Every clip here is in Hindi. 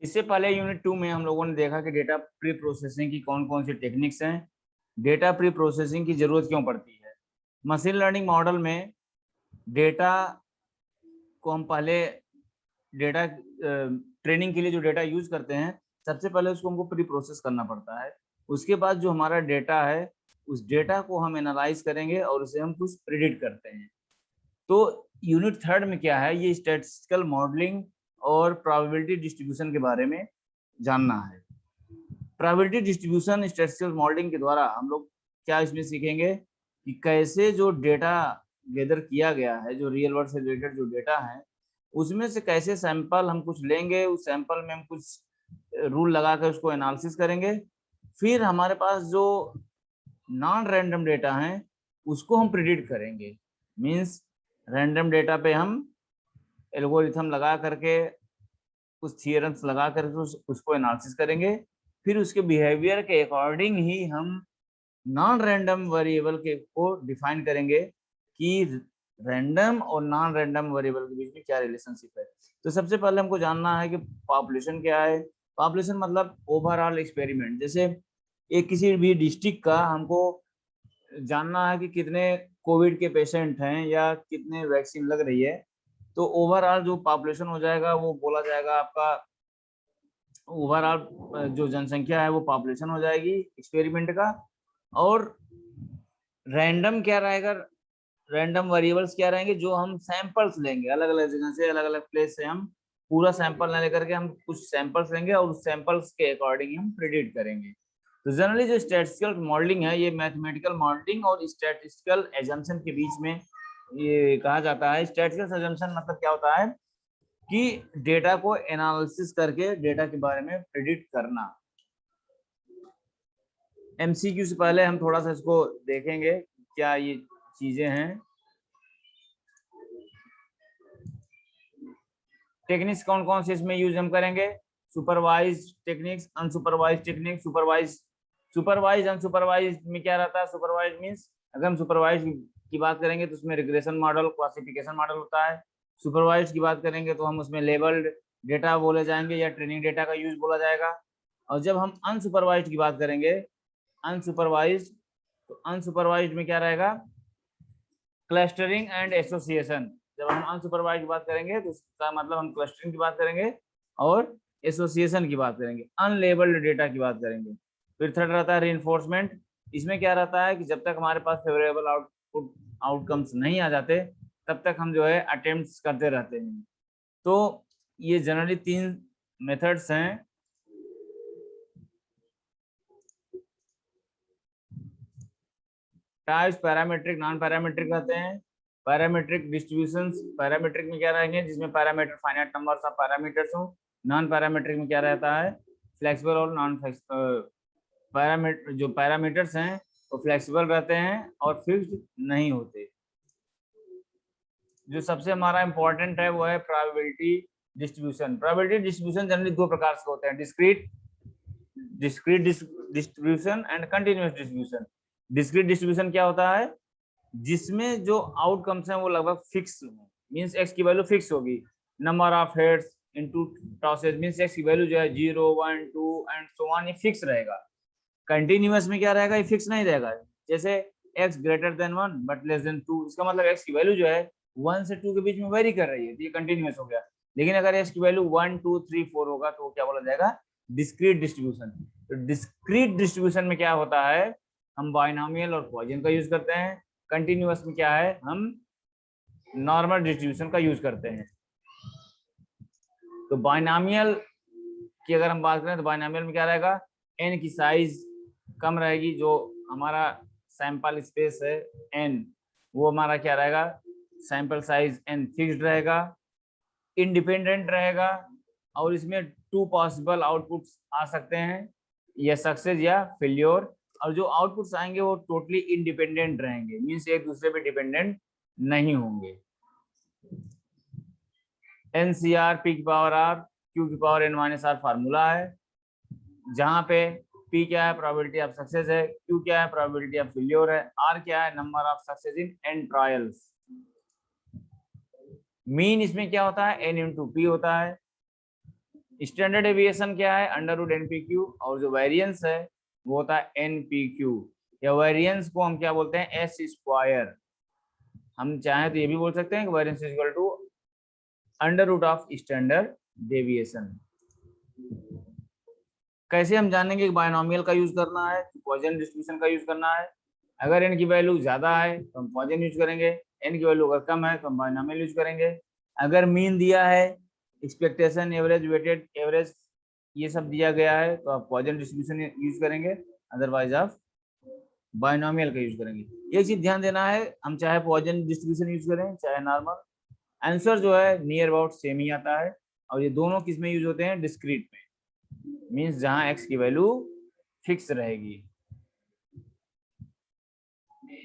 इससे पहले यूनिट 2 में हम लोगों ने देखा कि डेटा प्री प्रोसेसिंग की कौन कौन सी टेक्निक्स हैं, डेटा प्री प्रोसेसिंग की जरूरत क्यों पड़ती है। मशीन लर्निंग मॉडल में डेटा को हम पहले डेटा ट्रेनिंग के लिए जो डेटा यूज करते हैं, सबसे पहले उसको हमको प्री प्रोसेस करना पड़ता है। उसके बाद जो हमारा डेटा है, उस डेटा को हम एनालाइज करेंगे और उसे हम कुछ प्रिडिक्ट करते हैं। तो यूनिट 3 में क्या है, ये स्टैटिस्टिकल मॉडलिंग और प्रोबेबिलिटी डिस्ट्रीब्यूशन के बारे में जानना है। प्रोबेबिलिटी डिस्ट्रीब्यूशन स्टैटिस्टिकल मॉडलिंग के द्वारा हम लोग क्या इसमें सीखेंगे कि कैसे जो डेटा गैदर किया गया है, जो रियल वर्ल्ड से रिलेटेड जो डेटा है, उसमें से कैसे सैंपल हम कुछ लेंगे, उस सैंपल में हम कुछ रूल लगा कर उसको एनालिसिस करेंगे। फिर हमारे पास जो नॉन रैंडम डेटा है उसको हम प्रिडिक्ट करेंगे। मींस रैंडम डेटा पे हम एल्गोरिथम लगा करके, कुछ थियरम्स लगा करके उसको एनालिसिस करेंगे। फिर उसके बिहेवियर के अकॉर्डिंग ही हम नॉन रैंडम वेरिएबल के को डिफाइन करेंगे कि रैंडम और नॉन रैंडम वेरिएबल के बीच में क्या रिलेशनशिप है। तो सबसे पहले हमको जानना है कि पॉपुलेशन क्या है। पॉपुलेशन मतलब ओवरऑल एक्सपेरिमेंट। जैसे एक किसी भी डिस्ट्रिक्ट का हमको जानना है कि कितने कोविड के पेशेंट हैं या कितने वैक्सीन लग रही है, तो ओवरऑल जो पॉपुलेशन हो जाएगा वो बोला जाएगा आपका, ओवरऑल जो जनसंख्या है वो पॉपुलेशन हो जाएगी एक्सपेरिमेंट का। और रैंडम क्या रहेगा, रैंडम वेरिएबल्स क्या रहेंगे, जो हम सैंपल्स लेंगे अलग अलग जगह से, अलग अलग प्लेस से। हम पूरा सैंपल ना लेकर के हम कुछ सैंपल्स लेंगे और उस सैंपल्स के अकॉर्डिंग हम प्रिडिक्ट करेंगे। तो जनरली जो स्टैटिस्टिकल मॉडलिंग है, ये मैथमेटिकल मॉडलिंग और स्टैटिस्टिकल एजम्पशन के बीच में ये कहा जाता है। स्टैटिस्टिकल एजम्पशन मतलब क्या होता है कि डेटा को एनालिसिस करके डेटा के बारे में प्रिडिक्ट करना। एमसीक्यू से पहले हम थोड़ा सा इसको देखेंगे क्या ये चीजें हैं। टेक्निक्स कौन कौन से इसमें यूज हम करेंगे, supervise techniques, unsupervise techniques. Supervise unsupervise में क्या रहता है। सुपरवाइज मींस अगर हम सुपरवाइज की बात करेंगे तो उसमें रिग्रेशन मॉडल, क्लासिफिकेशन मॉडल होता है। सुपरवाइज की बात करेंगे तो हम उसमें लेबल्ड डेटा बोले जाएंगे या ट्रेनिंग डेटा का यूज बोला जाएगा। और जब हम अनसुपरवाइज की बात करेंगे, अनसुपरवाइज, तो अनसुपरवाइज में क्या रहेगा, क्लस्टरिंग एंड एसोसिएशन। जब हम अनसुपरवाइज की बात करेंगे तो उसका मतलब हम क्लस्टरिंग की बात करेंगे और एसोसिएशन की बात करेंगे। अनलेबल्ड डेटा की बात करेंगे। फिर थर्ड रहता है रीइंफोर्समेंट। इसमें क्या रहता है कि जब तक हमारे पास फेवरेबल आउटकम्स नहीं आ जाते, तब तक हम जो है अटेम्प्ट्स करते रहते हैं। तो ये जनरली 3 मेथड्स हैं। टाइप्स पैरामीट्रिक, नॉन पैरामीट्रिक रहते हैं। पैरामीट्रिक डिस्ट्रीब्यूशंस, पैरामीट्रिक में क्या रहेंगे, जिसमें parameter finite numbers of parameters हो। नॉन पैरामीट्रिक में क्या रहता है, फ्लेक्सिबल और नॉन पैरामीटर, जो पैरामीटर्स हैं वो फ्लेक्सिबल रहते हैं और फिक्स्ड नहीं होते। जो सबसे हमारा इंपॉर्टेंट है वो है probability distribution. Probability distribution generally 2 प्रकार से होते हैं, discrete distribution and continuous distribution. Discrete distribution क्या होता है, जिसमें जो आउटकम्स हैं वो लगभग फिक्स हैं। मींस एक्स की वैल्यू फिक्स होगी, number of heads into tosses. Means x की वैल्यू जो है 0 1 2 एंड सो ऑन, ये फिक्स रहेगा। कंटिन्यूअस में क्या रहेगा, ये फिक्स नहीं रहेगा। जैसे x greater than 1 but less than 2, इसका मतलब x की वैल्यू जो है 1 से 2 के बीच में वेरी कर रही है, तो ये कंटिन्यूअस हो गया। लेकिन अगर x की वैल्यू 1 2 3 4 होगा तो क्या बोला जाएगा, डिस्क्रीट डिस्ट्रीब्यूशन। तो डिस्क्रीट डिस्ट्रीब्यूशन में क्या होता है, हम बाइनोमियल और पॉइजन का यूज करते हैं। कंटिन्यूअस में क्या है, हम नॉर्मल डिस्ट्रीब्यूशन का यूज करते हैं। तो बाइनोमियल की अगर हम बात करें तो बाइनोमियल में क्या रहेगा, n की साइज कम रहेगी, जो हमारा सैंपल स्पेस है n, वो हमारा क्या रहेगा, सैंपल साइज n फिक्स्ड रहेगा, इंडिपेंडेंट रहेगा। और इसमें 2 पॉसिबल आउटपुट्स आ सकते हैं, या सक्सेस या फेल्योर। और जो आउटपुट्स आएंगे वो टोटली इंडिपेंडेंट रहेंगे, मींस एक दूसरे पे डिपेंडेंट नहीं होंगे। NCR P की पावर R Q की पावर n-r फार्मूला है, जहां पे P क्या है, प्रोबेबिलिटी ऑफ सक्सेस है, Q क्या है, प्रोबेबिलिटी ऑफ फेल्योर है, R क्या है, number of success in n trials. Mean इसमें क्या होता है, n into P होता है। स्टैंडर्ड डेविएशन क्या है? अंडर रूट NPQ, और जो वेरिएंस है वो होता है NPQ, या वेरिएंस को हम क्या बोलते हैं? S square. हम चाहें तो ये भी बोल सकते हैं कि variance is equal to under root of standard deviation. कैसे हम जानेंगे कि बायनोमियल का यूज करना है, पॉइजन डिस्ट्रीब्यूशन का यूज करना है? अगर n की वैल्यू ज्यादा है तो हम पॉइजन यूज करेंगे, n की वैल्यू अगर कम है तो हम बायनोमियल यूज करेंगे। अगर मीन दिया है, एक्सपेक्टेशन, एवरेज, वेटेड एवरेज, ये सब दिया गया है तो आप पॉइजन डिस्ट्रीब्यूशन यूज करेंगे, अदरवाइज आप बायनोमियल का यूज करेंगे। एक चीज ध्यान देना है, हम चाहे पॉइजन डिस्ट्रीब्यूशन यूज करें चाहे नॉर्मल, आंसर जो है नियर अबाउट सेम ही आता है। और ये दोनों किस में यूज होते हैं? डिस्क्रीट में, मीन्स जहां x की वैल्यू फिक्स रहेगी।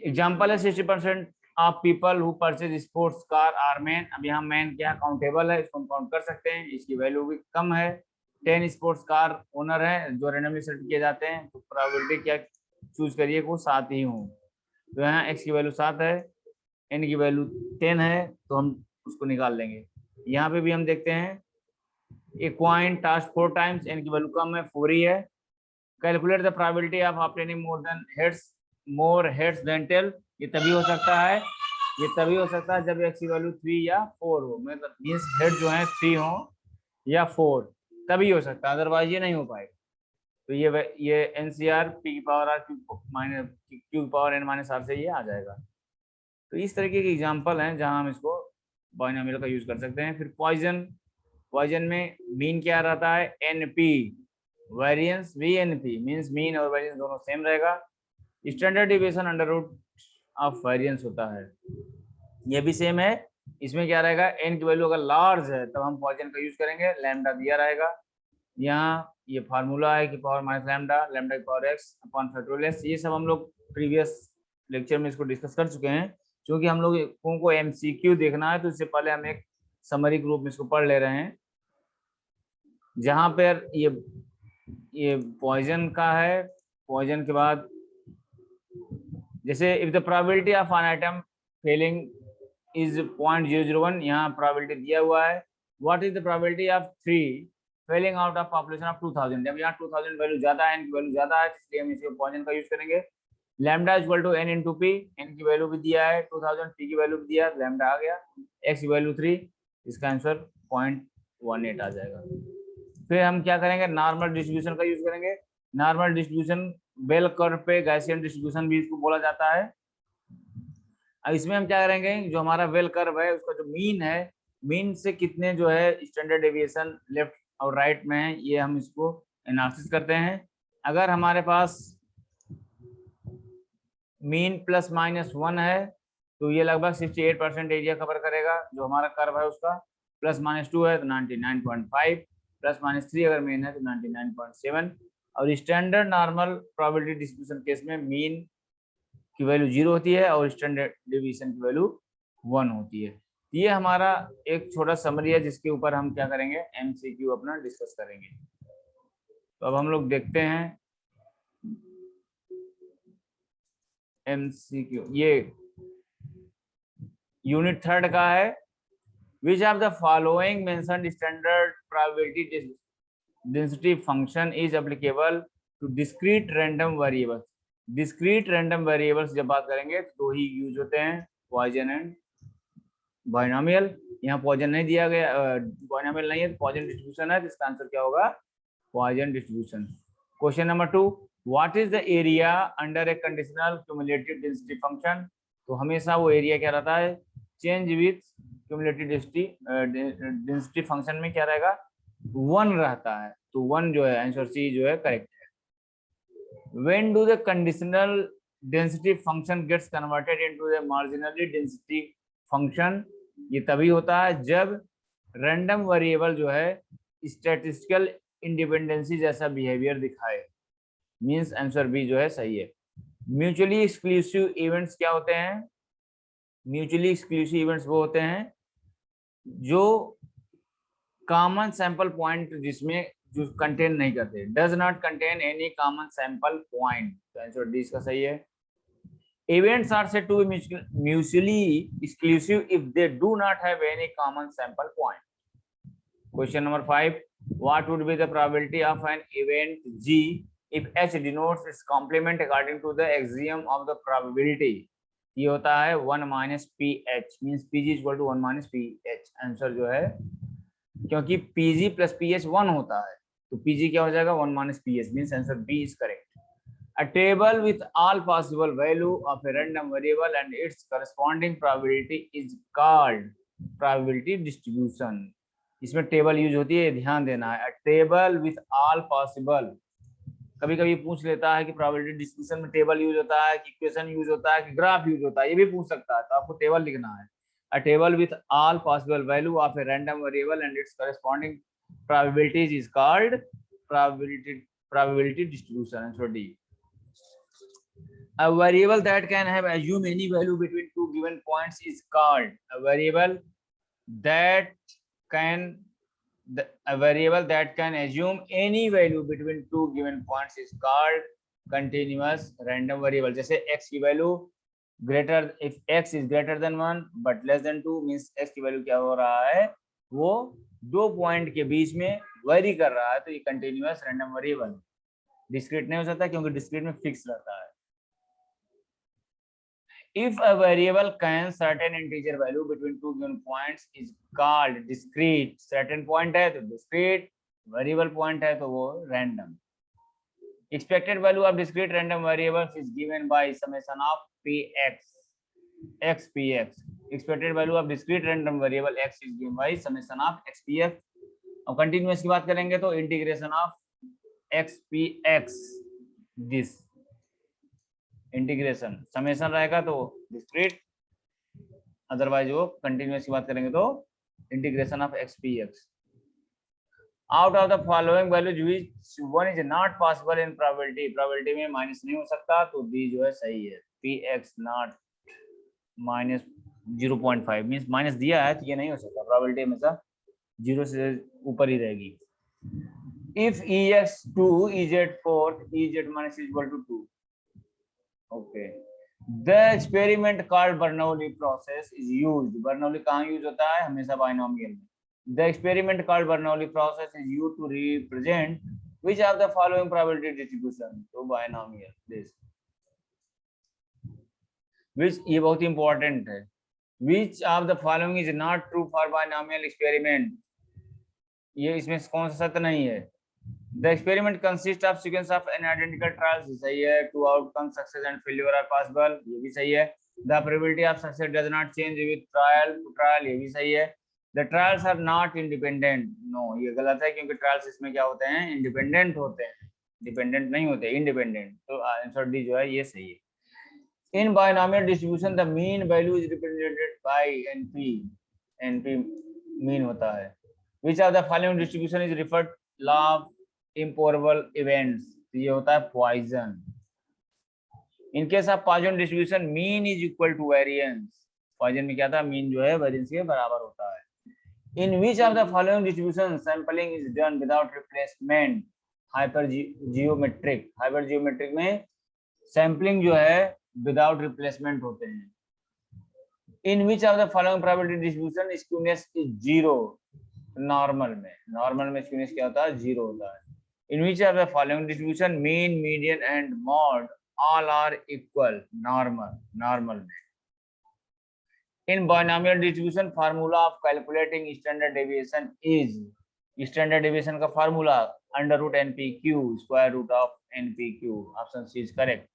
एग्जाम्पल है 60% of people who purchase sports car are man. अब यहाँ मैन क्या काउंटेबल है, इसको हम काउंट कर सकते हैं, इसकी वैल्यू भी कम है। 10 स्पोर्ट्स कार ओनर है जो रेंडमली सेलेक्ट किए जाते हैं, तो प्रोबेबिलिटी क्या चूज करिए को 7 ही हो। तो यहाँ x की वैल्यू 7 है, n की वैल्यू 10 है, तो हम उसको निकाल लेंगे। यहाँ पे भी हम देखते हैं a coin tossed 4 times, n की वैल्यू कम है, 4 ही है। Calculate the probability of obtaining more heads than tail. ये तभी हो सकता है, ये तभी हो सकता है जब x की वैल्यू 3 या 4 हो, मतलब मींस हेड जो है 3 हो या 4, तभी हो सकता है, अदरवाइज ये नहीं हो पाएगा। तो ये NCR P की पावर R माइनस Q की पावर N माइनस R से ये आ जाएगा। तो इस तरीके के एग्जांपल हैं जहां हम इसको बायनोमियल का यूज कर सकते हैं। फिर पॉइजन में मीन क्या रहता है? NP, variance VNP, means mean और वेरिएंस दोनों सेम रहेगा। Standard deviation under root of variance होता है, ये भी सेम है। इसमें क्या रहेगा? n की वैल्यू अगर लार्ज है तब हम पॉइजन का यूज करेंगे, लैम्डा दिया रहेगा। यहाँ ये फार्मूला है कि पावर माइनस लैम्डा, लैम्डा की power x upon factorial s, ये सब हम लोग प्रीवियस लेक्चर में इसको डिस्कस कर चुके हैं। क्योंकि हम लोग को MCQ देखना है तो इससे पहले हम एक समरी ग्रुप में इसको पढ़ ले रहे हैं, जहां पर ये पॉइजन का है। पॉइजन के बाद जैसे if the probability of an item failing is 0.001, यहाँ प्रोबेबिलिटी दिया हुआ है। What is the probability of 3 failing out of population of 2000? जब यहाँ 2000 वैल्यू ज्यादा है, n की वैल्यू ज्यादा है, इसलिए हम इसको पॉइजन का यूज करेंगे। Lambda equal to n into P, n की वैल्यू भी दिया है 2000, p की वैल्यू भी दिया, लैम्डा आ गया, x की वैल्यू 3, इसका आंसर 0.18 आ जाएगा। फिर हम क्या करेंगे? नॉर्मल डिस्ट्रीब्यूशन का यूज करेंगे। नॉर्मल डिस्ट्रीब्यूशन बेल कर्व पे गॉसियन डिस्ट्रीब्यूशन भी इसको बोला जाता है। अब इसमें हम क्या करेंगे? जो हमारा बेल कर्व है उसका जो मीन है, मीन से कितने जो है स्टैंडर्ड डेविएशन लेफ्ट और राइट में है, ये हम इसको एनालिसिस करते हैं। अगर हमारे पास मीन प्लस माइनस 1 है तो ये लगभग 68% एरिया कवर करेगा जो हमारा कर्व है उसका। प्लस माइनस 2 है तो 99.5, प्लस माइनस 3 अगर मीन है तो 99.7। और standard normal probability distribution case में मीन की वैल्यू 0 होती है और स्टैंडर्ड डेविएशन की वैल्यू 1 होती है। ये हमारा एक छोटा समरी है जिसके ऊपर हम क्या करेंगे? MCQ अपना डिस्कस करेंगे। तो अब हम लोग देखते हैं MCQ, ये यूनिट 3 का है। Which of the following mentioned standard probability density function is applicable to discrete random variables? discrete random variables जब बात करेंगे तो दो ही यूज होते हैं, पॉइजन एंड बायनोमियल। यहाँ पॉइजन नहीं दिया गया, बायनोमियल नहीं है तो पॉइजन डिस्ट्रीब्यूशन है, जिसका आंसर क्या होगा? Poisson distribution. Question number 2, what is the area under A conditional cumulative density function? तो हमेशा वो एरिया क्या रहता है? Change with cumulative density function में क्या रहेगा? 1 रहता है, तो 1 जो है आंसर सी जो है करेक्ट है। When do the conditional density function gets converted into the marginally density function? ये तभी होता है जब रैंडम वेरिएबल जो है स्टैटिस्टिकल इंडिपेंडेंसी जैसा बिहेवियर दिखाए, मींस आंसर बी जो है सही है। म्यूचुअली एक्सक्लूसिव इवेंट्स क्या होते हैं? म्यूचुअली एक्सक्लूसिव इवेंट्स वो होते हैं जो कॉमन सैंपल पॉइंट जिसमें जो कंटेन नहीं करते, does not contain any common sample point, तो आंसर डी इसका सही है। Events are said to be mutually exclusive if they do not have any common sample point. Question number 5, What would be the probability of an event G if H denotes its complement according to the axiom of the probability? ये होता है 1 minus PH means PG is equal to 1 minus PH. Answer जो है, क्योंकि PG plus PH 1 होता है, तो PG क्या हो जाएगा 1 minus PH means answer B is correct. A table with all possible value of a random variable and its corresponding probability is called probability distribution. इसमें टेबल यूज होती है, ध्यान देना है. A table with all possible, कभी कभी पूछ लेता है कि प्रोबेबिलिटी डिस्ट्रीब्यूशन में टेबल यूज होता है कि इक्वेशन यूज होता है कि ग्राफ यूज होता है, ये भी पूछ सकता है, तो आपको टेबल लिखना है. A table with all possible value of a random variable and its corresponding probabilities is called probability distribution. Answer D. A variable that can have assume any value between two given points is called a variable that can assume any value between two given points is called continuous random variable. जैसे x की value greater, if x is greater than 1 but less than 2 means x की वैल्यू क्या हो रहा है, वो दो पॉइंट के बीच में वेरी कर रहा है, तो ये कंटिन्यूअस रैंडम वेरिएबल. डिस्क्रीट नहीं हो सकता क्योंकि डिस्क्रीट में फिक्स रहता है. If a variable can certain integer value between two given points is called discrete. certain point है तो discrete, variable point है तो वो random. Expected value of discrete random variables is given by summation of px x px. Expected value of discrete random variable x is given by summation of x px. अब continuous की बात करेंगे तो integration of x px this. Integration summation रहेगा तो डिस्क्रीट, अदरवाइज वो कंटिन्यूअस की बात करेंगे तो integration of x P x. Out of the following values which one is not possible in probability. Probability में माइनस नहीं हो सकता, तो डी जो है सही है. P x not minus 0.5 means minus दिया है तो ये नहीं हो सकता, प्रोबेबिलिटी हमेशा 0 से ऊपर ही रहेगी. If E X 2 E Z 4 E Z minus is equal to 2. Okay. The experiment called Bernoulli process is used. Bernoulli कहाँ यूज होता है, हमेशा बाइनोमियल में. The experiment called Bernoulli process is used to represent which of the following probability distribution. तो binomial this. Which ये बहुत important है. Which of the following is not true for binomial experiment. ये इसमें कौन सा सत्य नहीं है. The experiment consists of sequence of unidentical trials. सही है. Two outcomes, success and failure are possible. ये भी सही है. The probability of success does not change with trial to trial. ये भी सही है. The trials are not independent. No, ये गलत है क्योंकि trials इसमें क्या होते हैं, independent होते हैं, dependent नहीं होते, independent. तो आंसर डी जो है ये सही है. In binomial distribution, the mean value is represented by NP. NP mean होता है. Which of the following distribution is referred law of improbable events. ये होता है Poisson. In case of Poisson distribution mean is equal to variance. Poisson में क्या था, मीन जो है वेरिएंस के बराबर होता है. In which of the following distribution sampling is done without replacement. Hypergeometric. Hypergeometric में सैंपलिंग जो है विदाउट रिप्लेसमेंट होते हैं. In which of the following probability distribution skewness is 0. Normal में स्क्यूनेस क्या होता है, 0 होता है. In which of the following distribution mean, median and mode all are equal. Normal में. In binomial distribution formula of calculating standard deviation is. Standard deviation का formula under root NPQ square root of NPQ. Option C is correct.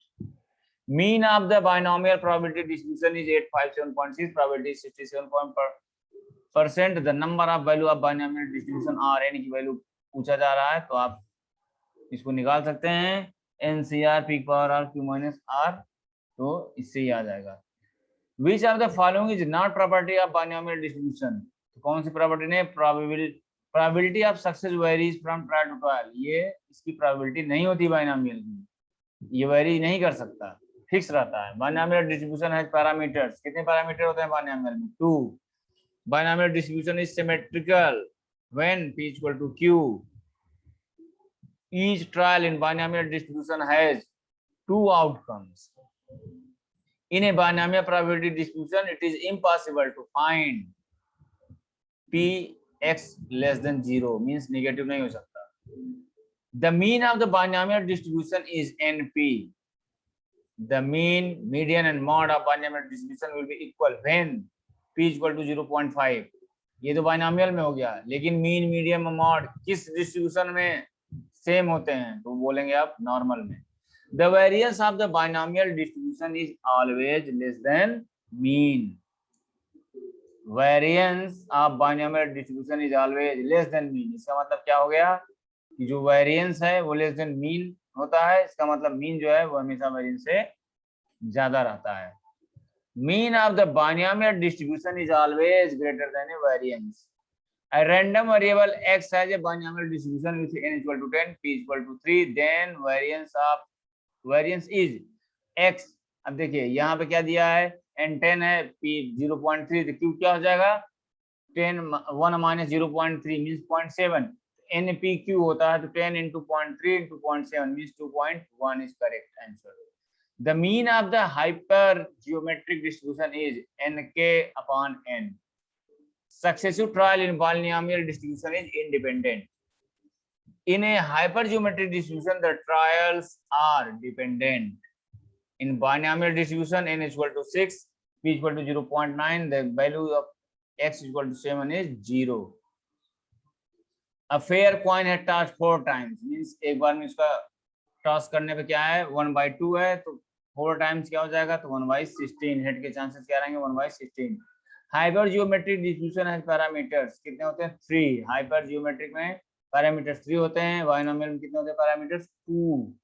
Mean of the binomial probability distribution is 857.6. Probability is 67%. The number of value of binomial distribution R n की वैल्यू पूछा जा रहा है, तो आप इसको निकाल सकते हैं. NCR peak power R Q minus R, तो इससे ही आ जाएगा. Which of the following is not property of binomial distribution. तो कौन सी प्रॉपर्टी ने, probability of success varies from trial to trial. ये इसकी probability नहीं होती binomial की, ये वेरी नहीं कर सकता, फिक्स रहता है. binomial distribution has parameters. कितने पैरामीटर होते हैं binomial में, 2. binomial distribution is symmetrical when P equal to Q. Each trial in binomial distribution has 2 outcomes. In a binomial probability distribution, it is impossible to find P x less than 0 means negative नहीं हो सकता। The mean of the binomial distribution is np। The mean, median and mode of binomial distribution will be equal when p equal to 0.5। ये तो बायनॉमियल में हो गया, लेकिन मीन, मीडियन और मॉड किस डिस्ट्रीब्यूशन में सेम होते हैं? तो बोलेंगे आप नॉर्मल में। The variance of the binomial distribution is always less than mean. Variance of binomial distribution is always less than mean। इसका मतलब क्या हो गया कि जो वेरिएंस है वो लेस देन मीन होता है। इसका मतलब मीन जो है वो हमेशा वेरिएंस से ज्यादा रहता है। Mean of the binomial distribution is always greater than a variance. A random variable x has a binomial distribution with n equal to 10, p equal to 3, then variance is x। अब देखिए यहाँ पे क्या दिया है, n 10 है, p 0.3, तो q क्या हो जाएगा 10 1 minus 0.3 means 0.7, npq होता है, तो 10 into 0.3 into 0.7 means 2.1 is correct answer। The mean of the hypergeometric distribution is nk upon n। Successive trial in polynomial distribution is independent। In a hypergeometric distribution, the trials are dependent। In binomial distribution, n is equal to 6, p is equal to 0.9, the value of x is equal to 7 is 0। A fair coin है tossed 4 times, means एक बार में इसका टॉस करने पे क्या है 1/2 है, तो 4 टाइम्स क्या हो जाएगा, तो 1/16। हिट के चांसेस क्या रहेंगे 1/16। हाइपर जियोमेट्रिक डिस्ट्रीब्यूशन है, पैरामीटर्स कितने होते हैं 3। हाइपर जियोमेट्रिक में पैरामीटर्स 3 होते हैं, बायनॉमियल में कितने होते हैं parameters 2।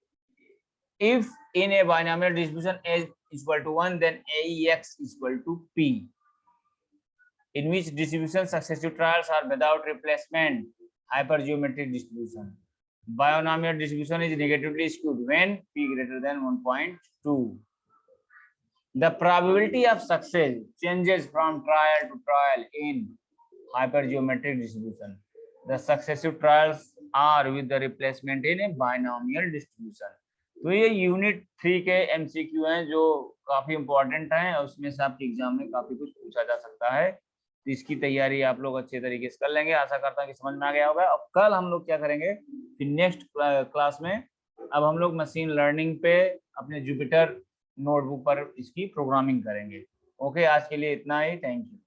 If in a binomial distribution a is equal to 1, then aex is equal to p। In which distribution successive trials are without replacement? Hypergeometric distribution। Binomial distribution is negatively skewed when p greater than 1.2। The probability of success changes from trial to trial in hypergeometric distribution। The successive trials are with the replacement in a binomial distribution। तो ये यूनिट 3 के एमसीक्यू हैं जो काफी इंपॉर्टेंट हैं, और उसमें से आपके एग्जाम में काफी कुछ पूछा जा सकता है, तो इसकी तैयारी आप लोग अच्छे तरीके से कर लेंगे। आशा करता हूँ कि समझ में आ गया होगा। अब कल हम लोग क्या करेंगे फिर नेक्स्ट क्लास में, अब हम लोग मशीन लर्निंग पे अपने जुपिटर नोटबुक पर इसकी प्रोग्रामिंग करेंगे। ओके, आज के लिए इतना ही, थैंक यू।